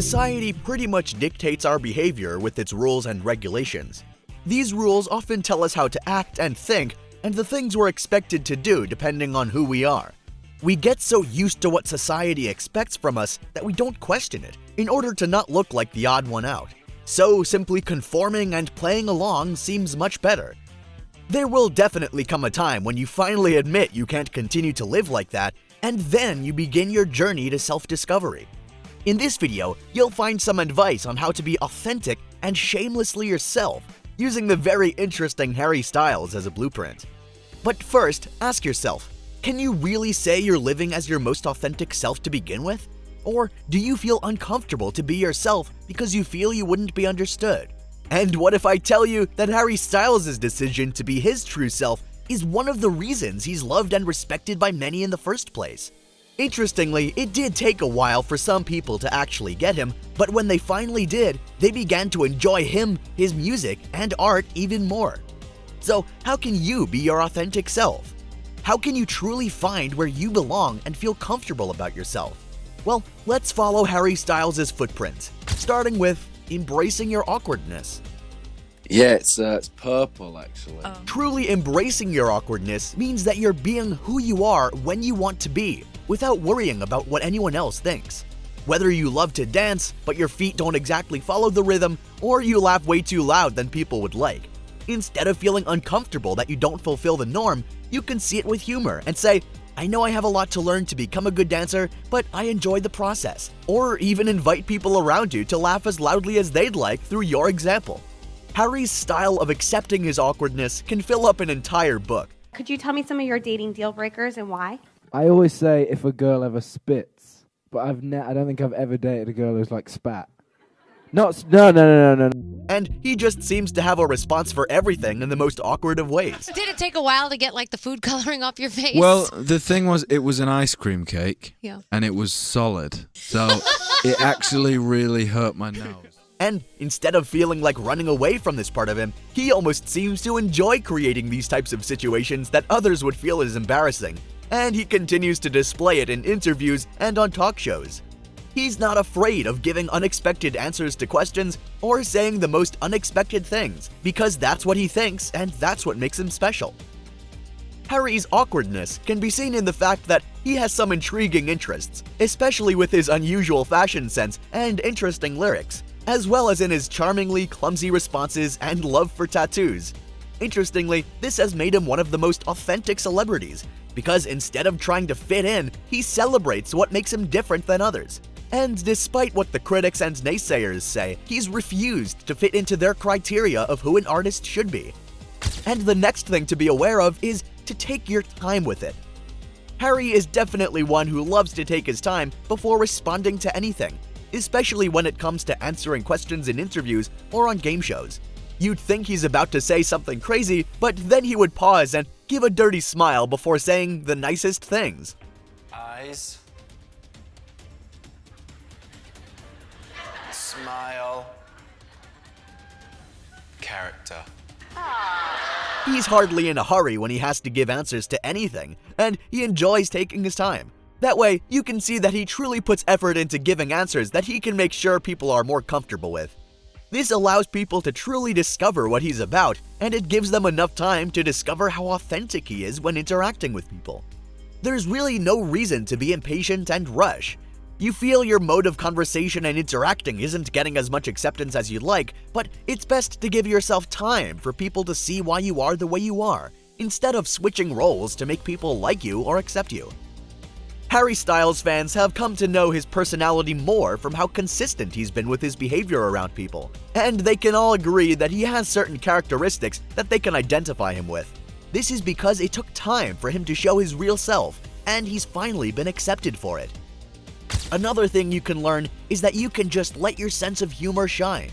Society pretty much dictates our behavior with its rules and regulations. These rules often tell us how to act and think, and the things we're expected to do depending on who we are. We get so used to what society expects from us that we don't question it, in order to not look like the odd one out. So simply conforming and playing along seems much better. There will definitely come a time when you finally admit you can't continue to live like that, and then you begin your journey to self-discovery. In this video, you'll find some advice on how to be authentic and shamelessly yourself, using the very interesting Harry Styles as a blueprint. But first, ask yourself, can you really say you're living as your most authentic self to begin with? Or do you feel uncomfortable to be yourself because you feel you wouldn't be understood? And what if I tell you that Harry Styles' decision to be his true self is one of the reasons he's loved and respected by many in the first place? Interestingly, it did take a while for some people to actually get him, but when they finally did, they began to enjoy him, his music, and art even more. So, how can you be your authentic self? How can you truly find where you belong and feel comfortable about yourself? Well, let's follow Harry Styles' footprint, starting with embracing your awkwardness. Yeah, it's purple actually. Truly embracing your awkwardness means that you're being who you are when you want to be, without worrying about what anyone else thinks. Whether you love to dance, but your feet don't exactly follow the rhythm, or you laugh way too loud than people would like. Instead of feeling uncomfortable that you don't fulfill the norm, you can see it with humor and say, I know I have a lot to learn to become a good dancer, but I enjoy the process. Or even invite people around you to laugh as loudly as they'd like through your example. Harry's style of accepting his awkwardness can fill up an entire book. Could you tell me some of your dating deal breakers and why? I always say if a girl ever spits, but I don't think I've ever dated a girl who's like spat. No. And he just seems to have a response for everything in the most awkward of ways. Did it take a while to get like the food coloring off your face? Well, the thing was, it was an ice cream cake, Yeah. and it was solid, so it actually really hurt my nose. And instead of feeling like running away from this part of him, he almost seems to enjoy creating these types of situations that others would feel is embarrassing. And he continues to display it in interviews and on talk shows. He's not afraid of giving unexpected answers to questions or saying the most unexpected things, because that's what he thinks and that's what makes him special. Harry's awkwardness can be seen in the fact that he has some intriguing interests, especially with his unusual fashion sense and interesting lyrics, as well as in his charmingly clumsy responses and love for tattoos. Interestingly, this has made him one of the most authentic celebrities, because instead of trying to fit in, he celebrates what makes him different than others. And despite what the critics and naysayers say, he's refused to fit into their criteria of who an artist should be. And the next thing to be aware of is to take your time with it. Harry is definitely one who loves to take his time before responding to anything, especially when it comes to answering questions in interviews or on game shows. You'd think he's about to say something crazy, but then he would pause and give a dirty smile before saying the nicest things. Eyes. Smile. Character. He's hardly in a hurry when he has to give answers to anything, and he enjoys taking his time. That way, you can see that he truly puts effort into giving answers that he can make sure people are more comfortable with. This allows people to truly discover what he's about, and it gives them enough time to discover how authentic he is when interacting with people. There's really no reason to be impatient and rush. You feel your mode of conversation and interacting isn't getting as much acceptance as you'd like, but it's best to give yourself time for people to see why you are the way you are, instead of switching roles to make people like you or accept you. Harry Styles fans have come to know his personality more from how consistent he's been with his behavior around people, and they can all agree that he has certain characteristics that they can identify him with. This is because it took time for him to show his real self, and he's finally been accepted for it. Another thing you can learn is that you can just let your sense of humor shine.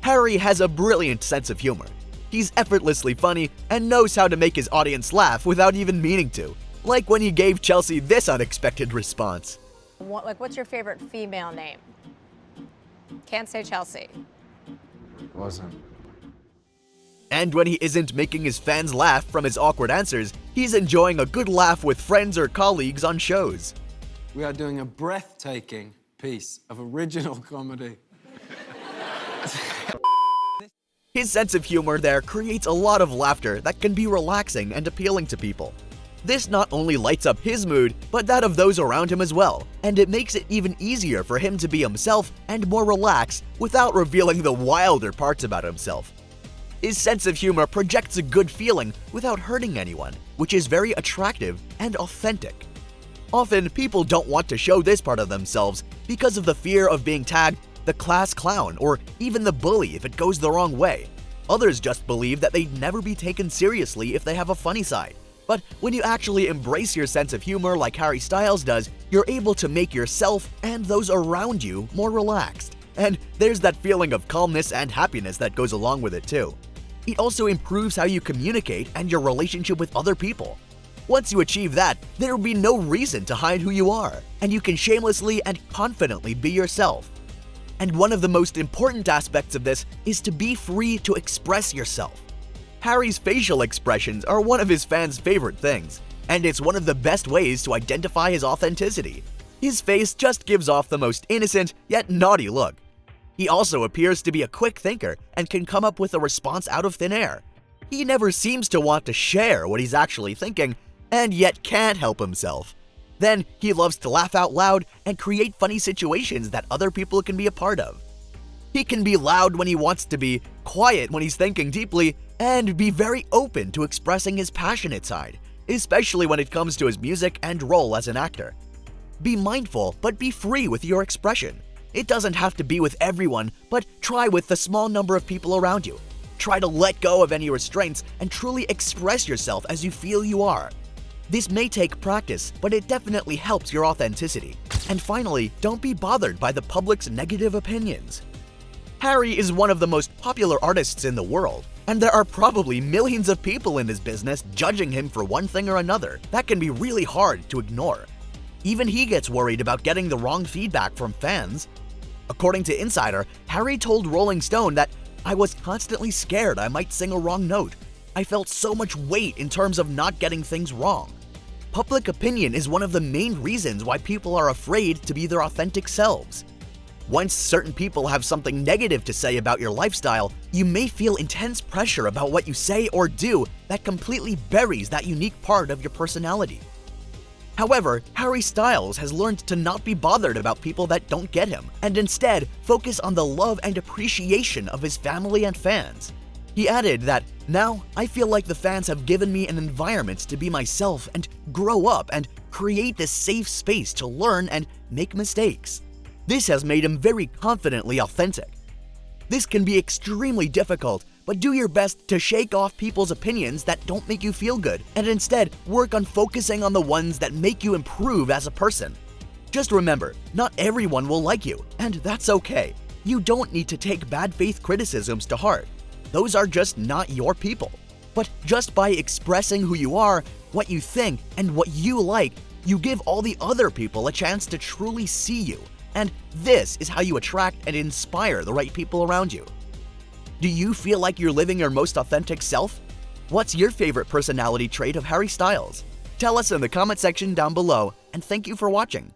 Harry has a brilliant sense of humor. He's effortlessly funny and knows how to make his audience laugh without even meaning to, like when he gave Chelsea this unexpected response. What's your favorite female name? Can't say Chelsea. Wasn't. And when he isn't making his fans laugh from his awkward answers, he's enjoying a good laugh with friends or colleagues on shows. We are doing a breathtaking piece of original comedy. His sense of humor there creates a lot of laughter that can be relaxing and appealing to people. This not only lights up his mood, but that of those around him as well, and it makes it even easier for him to be himself and more relaxed without revealing the wilder parts about himself. His sense of humor projects a good feeling without hurting anyone, which is very attractive and authentic. Often, people don't want to show this part of themselves because of the fear of being tagged the class clown or even the bully if it goes the wrong way. Others just believe that they'd never be taken seriously if they have a funny side. But when you actually embrace your sense of humor like Harry Styles does, you're able to make yourself and those around you more relaxed. And there's that feeling of calmness and happiness that goes along with it too. It also improves how you communicate and your relationship with other people. Once you achieve that, there will be no reason to hide who you are, and you can shamelessly and confidently be yourself. And one of the most important aspects of this is to be free to express yourself. Harry's facial expressions are one of his fans' favorite things, and it's one of the best ways to identify his authenticity. His face just gives off the most innocent yet naughty look. He also appears to be a quick thinker and can come up with a response out of thin air. He never seems to want to share what he's actually thinking, and yet can't help himself. Then he loves to laugh out loud and create funny situations that other people can be a part of. He can be loud when he wants to be, quiet when he's thinking deeply, and be very open to expressing his passionate side, especially when it comes to his music and role as an actor. Be mindful, but be free with your expression. It doesn't have to be with everyone, but try with the small number of people around you. Try to let go of any restraints and truly express yourself as you feel you are. This may take practice, but it definitely helps your authenticity. And finally, don't be bothered by the public's negative opinions. Harry is one of the most popular artists in the world, and there are probably millions of people in his business judging him for one thing or another. That can be really hard to ignore. Even he gets worried about getting the wrong feedback from fans. According to Insider, Harry told Rolling Stone that, "I was constantly scared I might sing a wrong note. I felt so much weight in terms of not getting things wrong." Public opinion is one of the main reasons why people are afraid to be their authentic selves. Once certain people have something negative to say about your lifestyle, you may feel intense pressure about what you say or do that completely buries that unique part of your personality. However, Harry Styles has learned to not be bothered about people that don't get him, and instead focus on the love and appreciation of his family and fans. He added that, "Now, I feel like the fans have given me an environment to be myself and grow up and create this safe space to learn and make mistakes." This has made him very confidently authentic. This can be extremely difficult, but do your best to shake off people's opinions that don't make you feel good, and instead work on focusing on the ones that make you improve as a person. Just remember, not everyone will like you, and that's okay. You don't need to take bad faith criticisms to heart. Those are just not your people. But just by expressing who you are, what you think, and what you like, you give all the other people a chance to truly see you. And this is how you attract and inspire the right people around you. Do you feel like you're living your most authentic self? What's your favorite personality trait of Harry Styles? Tell us in the comment section down below, and thank you for watching.